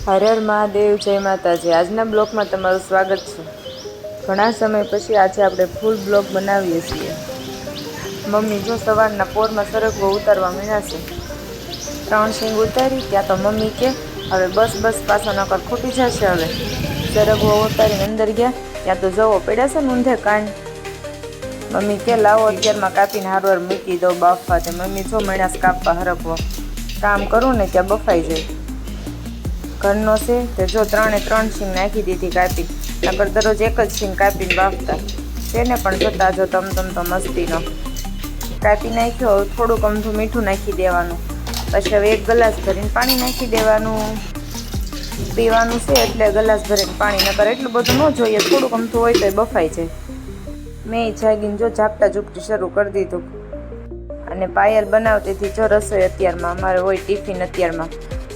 હર હર મહાદેવ, જય માતાજી। આજના બ્લોગમાં તમારું સ્વાગત છે। ઘણા સમય પછી આજે આપણે ફૂલ બ્લોગ બનાવીએ છીએ। મમ્મી જો સવારના પોરમાં સરગવો ઉતારવા મળ્યા છે। 3 શીંગ ઉતારી ત્યાં તો મમ્મી કે હવે બસ પાછો નકર ખૂટી જશે। હવે સરગવો ઉતારીને અંદર ગયા ત્યાં તો જવો પડ્યા છે ને ઊંધે કાન। મમ્મી કે લાવો અત્યારમાં કાપીને હારવાર મૂકી દો બાફવા। તે મમ્મી જો મણ્યાસ કાપવા હરખવો કામ કરું ને ત્યાં બફાઈ જાય। ઘરનો છે તે જો 3 શીંગ નાખી દીધી કાપી, નકર દરરોજ એક જ શીંગ કાપીને બાફતા છે ને। પણ જોતા જો તમ તો મસ્તીનો કાપી નાખ્યો। હવે થોડુંક અમથું મીઠું નાખી દેવાનું, પછી હવે 1 ગ્લાસ ભરીને પાણી નાખી દેવાનું। પીવાનું છે એટલે ગ્લાસ ભરીને પાણી, નકર એટલું બધું ન જોઈએ, થોડુંક અમથું હોય તો બફાઈ જાય। મેં જાગીને જો ઝાપટા ઝૂપટી શરૂ કરી દીધું અને પાયલ બનાવતી હતી જો રસોઈ। અત્યારમાં અમારે હોય ટિફિન અત્યારમાં,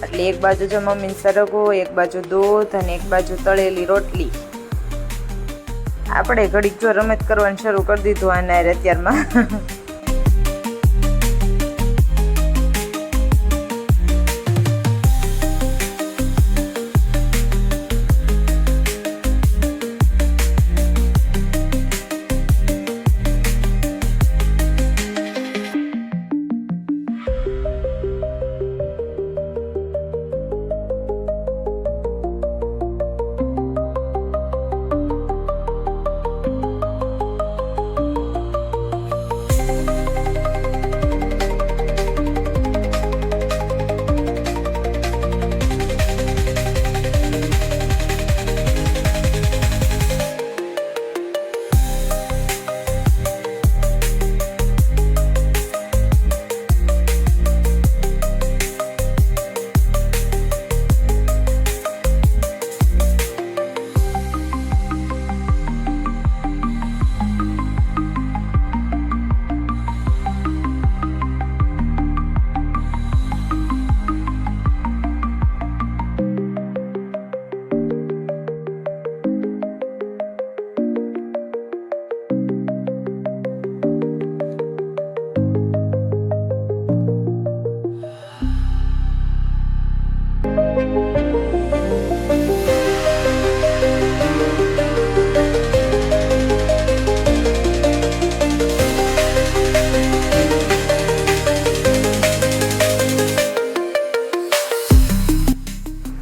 એટલે એક બાજુ જો મમ્મીને સરગવો, એક બાજુ દૂધ અને એક બાજુ તળેલી રોટલી। આપણે ઘડીક જો રમત કરવાનું શરૂ કરી દીધું આના અત્યારમાં।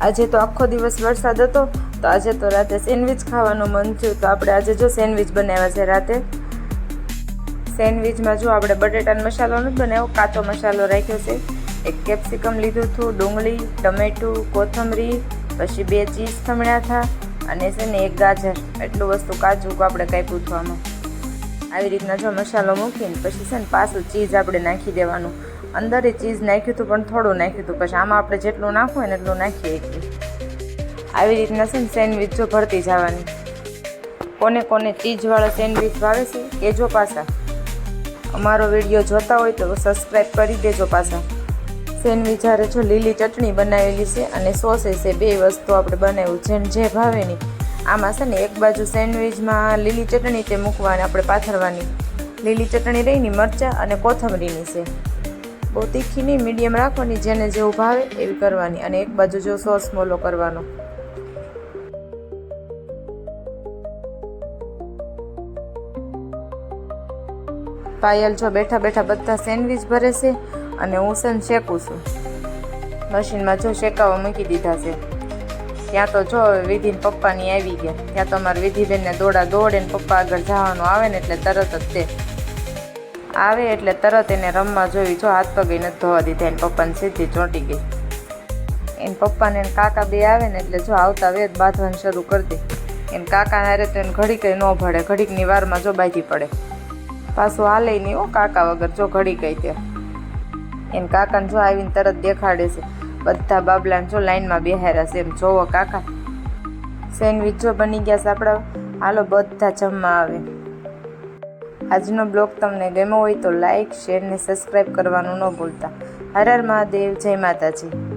આજે તો આખો દિવસ વરસાદ હતો, તો આજે તો રાતે સેન્ડવિચ ખાવાનું મન થયું, તો આપણે આજે જો સેન્ડવિચ બનાવ્યા છે રાતે। સેન્ડવિચમાં જો આપણે બટેટાનો મસાલો નથી બનાવ્યો, કાચો મસાલો રાખ્યો છે। 1 કેપ્સિકમ લીધું હતું, ડુંગળી, ટમેટું, કોથમરી, પછી 2 ચીઝ ખમણ્યા હતા અને છે ને 1 ગાજર, એટલું વસ્તુ કાચું આપણે કાપ્યું હતું આમાં। આવી રીતના જો મસાલો મૂકીને પછી છે ને પાછું ચીઝ આપણે નાખી દેવાનું। અંદર ચીઝ નાખ્યું હતું પણ થોડું નાખ્યું હતું, પછી આમાં આપણે જેટલું નાખવું હોય ને એટલું નાખીએ એટલું। આવી રીતના છે ને સેન્ડવિચ જો ભરતી જવાની। કોને કોને ચીઝવાળો સેન્ડવિચ ભાવે છે એ જો પાછા અમારો વિડીયો જોતા હોય તો સબસ્ક્રાઈબ કરી દેજો પાછા। સેન્ડવિચ હારે જો લીલી ચટણી બનાવેલી છે અને સોસ છે, 2 વસ્તુ આપણે બનાવ્યું, જેને જે ભાવે નહીં। આમાં છે ને એક બાજુ સેન્ડવિચમાં લીલી ચટણી તે મૂકવાની, આપણે પાથરવાની લીલી ચટણી રહીને મરચાં અને કોથમરીની છે, બહુ તીખી નહીં, મીડિયમ રાખવાની, જેને જેવું ભાવે એવી કરવાની। અને એક બાજુ જો સોસ મોલો કરવાનો। પાયલ જો બેઠા બેઠા બધા સેન્ડવિચ ભરે છે અને હું છે ને શેકું છું મશીનમાં। જો શેકાવા મૂકી દીધા છે। ત્યાં તો જો વિધિને પપ્પાની આવી ગયા, ત્યાં તો અમારે વિધિબેનને દોડે ને પપ્પા આગળ જવાનું આવે ને એટલે તરત જ તે આવે એટલે તરત એને રમવા જોઈ। જો હાથ પગે નથી ધોવા દીધા, એને પપ્પાને સીધી ચોંટી ગઈ। એને પપ્પાને એને કાકા 2 આવે ને એટલે જો આવતા વેદ બાંધવાનું શરૂ કરી દે। એને કાકા હારે તો એને ઘડીક ન ભળે, ઘડીકની વારમાં જો બાંધી પડે, પાછું હાલે નહીં હો કાકા વગર। જો ઘડી ગઈ ત્યાં એને કાકાને જો આવીને તરત દેખાડે છે। બધા બાબલાને જો લાઈનમાં બેહાર્યા છે, એમ જોવો કાકા। સેન્ડવિચ જો બની ગયા છે આપણા, હાલો બધા જમવા આવે। આજનો બ્લોગ તમને ગમ્યો હોય તો લાઈક, શેર ને સબસ્ક્રાઈબ કરવાનું ન ભૂલતા। હર હર મહાદેવ, જય માતાજી।